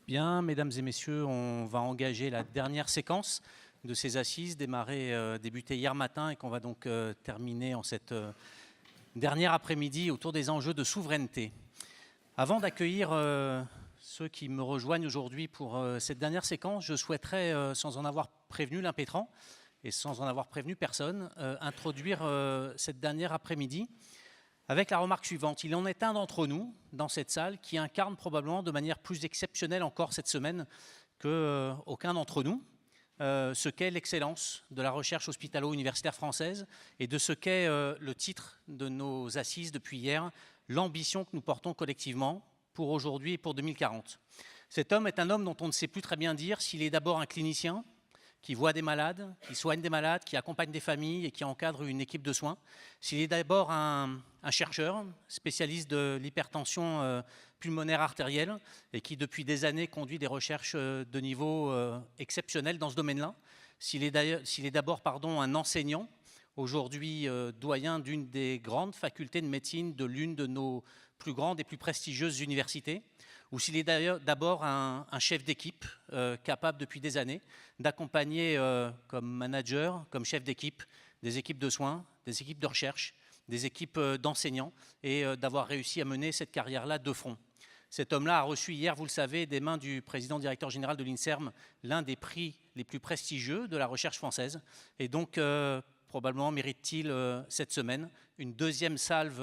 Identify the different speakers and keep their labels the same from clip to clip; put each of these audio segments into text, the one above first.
Speaker 1: Bien, mesdames et messieurs, on va engager la dernière séquence de ces assises, débutées hier matin et qu'on va donc terminer en cette dernière après-midi autour des enjeux de souveraineté. Avant d'accueillir ceux qui me rejoignent aujourd'hui pour cette dernière séquence, je souhaiterais, sans en avoir prévenu l'impétrant et sans en avoir prévenu personne, introduire cette dernière après-midi avec la remarque suivante. Il en est un d'entre nous, dans cette salle, qui incarne probablement de manière plus exceptionnelle encore cette semaine qu'aucun d'entre nous, ce qu'est l'excellence de la recherche hospitalo-universitaire française et de ce qu'est le titre de nos assises depuis hier, l'ambition que nous portons collectivement pour aujourd'hui et pour 2040. Cet homme est un homme dont on ne sait plus très bien dire s'il est d'abord un clinicien, qui voit des malades, qui soigne des malades, qui accompagne des familles et qui encadre une équipe de soins. S'il est d'abord un chercheur, spécialiste de l'hypertension pulmonaire artérielle et qui depuis des années conduit des recherches de niveau exceptionnel dans ce domaine-là. S'il est d'abord un enseignant, aujourd'hui doyen d'une des grandes facultés de médecine de l'une de nos plus grandes et plus prestigieuses universités, ou s'il est d'abord un chef d'équipe capable depuis des années d'accompagner comme manager, comme chef d'équipe, des équipes de soins, des équipes de recherche, des équipes d'enseignants et d'avoir réussi à mener cette carrière-là de front. Cet homme-là a reçu hier, vous le savez, des mains du président directeur général de l'INSERM, l'un des prix les plus prestigieux de la recherche française. Et donc, probablement mérite-t-il cette semaine une deuxième salve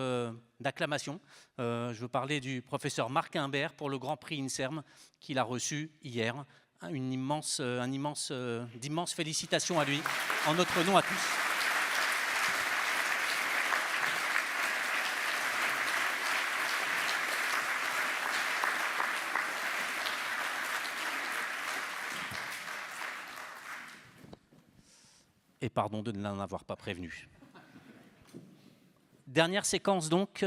Speaker 1: d'acclamation. Je veux parler du professeur Marc Imbert pour le Grand Prix INSERM qu'il a reçu hier. D'immenses félicitations à lui, en notre nom à tous. Et pardon de ne l'en avoir pas prévenu. Dernière séquence donc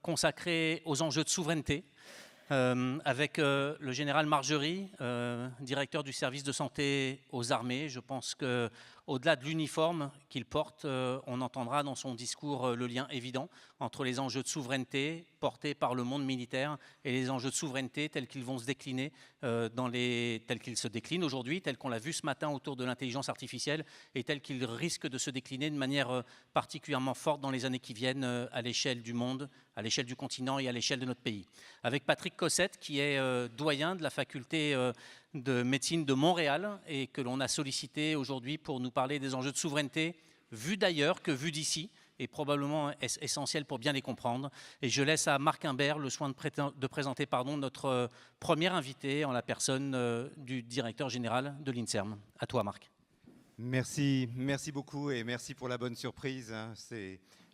Speaker 1: consacrée aux enjeux de souveraineté avec le général Margerie, directeur du service de santé aux armées. Je pense qu'au-delà de l'uniforme qu'il porte, on entendra dans son discours le lien évident entre les enjeux de souveraineté portés par le monde militaire et les enjeux de souveraineté tels qu'ils vont se décliner, tels qu'ils se déclinent aujourd'hui, tels qu'on l'a vu ce matin autour de l'intelligence artificielle et tels qu'ils risquent de se décliner de manière particulièrement forte dans les années qui viennent à l'échelle du monde, à l'échelle du continent et à l'échelle de notre pays. Avec Patrick Cossette, qui est doyen de la faculté de médecine de Montréal et que l'on a sollicité aujourd'hui pour nous parler des enjeux de souveraineté, vus d'ailleurs que vus d'ici, et probablement essentiel pour bien les comprendre. Et je laisse à Marc Imbert le soin de présenter notre premier invité en la personne du directeur général de l'INSERM. À toi, Marc.
Speaker 2: Merci beaucoup et merci pour la bonne surprise.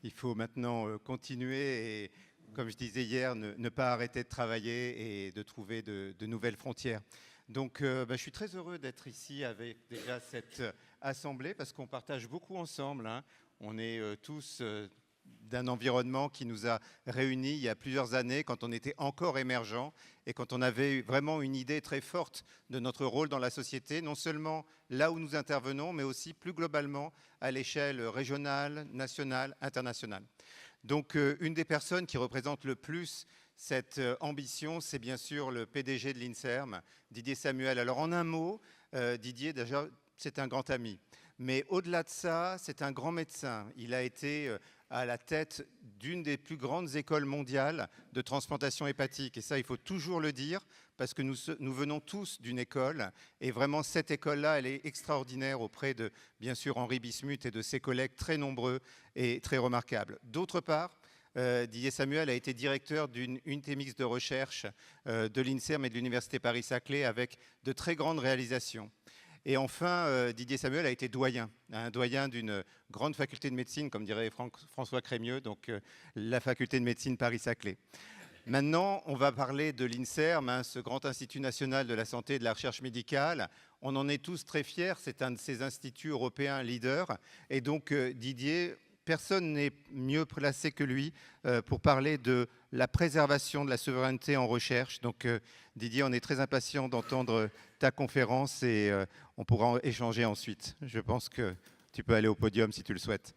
Speaker 2: Il faut maintenant continuer et, comme je disais hier, ne pas arrêter de travailler et de trouver de nouvelles frontières. Donc je suis très heureux d'être ici avec déjà cette assemblée parce qu'on partage beaucoup ensemble. On est tous d'un environnement qui nous a réunis il y a plusieurs années quand on était encore émergent et quand on avait vraiment une idée très forte de notre rôle dans la société, non seulement là où nous intervenons, mais aussi plus globalement à l'échelle régionale, nationale, internationale. Donc une des personnes qui représente le plus cette ambition, c'est bien sûr le PDG de l'INSERM, Didier Samuel. Alors en un mot, Didier, déjà, c'est un grand ami. Mais au-delà de ça, c'est un grand médecin. Il a été à la tête d'une des plus grandes écoles mondiales de transplantation hépatique. Et ça, il faut toujours le dire, parce que nous venons tous d'une école. Et vraiment, cette école-là, elle est extraordinaire auprès de, bien sûr, Henri Bismuth et de ses collègues très nombreux et très remarquables. D'autre part, Didier Samuel a été directeur d'une unité mixte de recherche de l'INSERM et de l'Université Paris-Saclay avec de très grandes réalisations. Et enfin, Didier Samuel a été doyen, doyen d'une grande faculté de médecine, comme dirait François Crémieux, donc la faculté de médecine Paris-Saclay. Maintenant, on va parler de l'INSERM, ce grand institut national de la santé et de la recherche médicale. On en est tous très fiers, c'est un de ces instituts européens leaders. Et donc, Didier, personne n'est mieux placé que lui pour parler de la préservation de la souveraineté en recherche. Donc, Didier, on est très impatient d'entendre ta conférence et on pourra échanger ensuite. Je pense que tu peux aller au podium si tu le souhaites.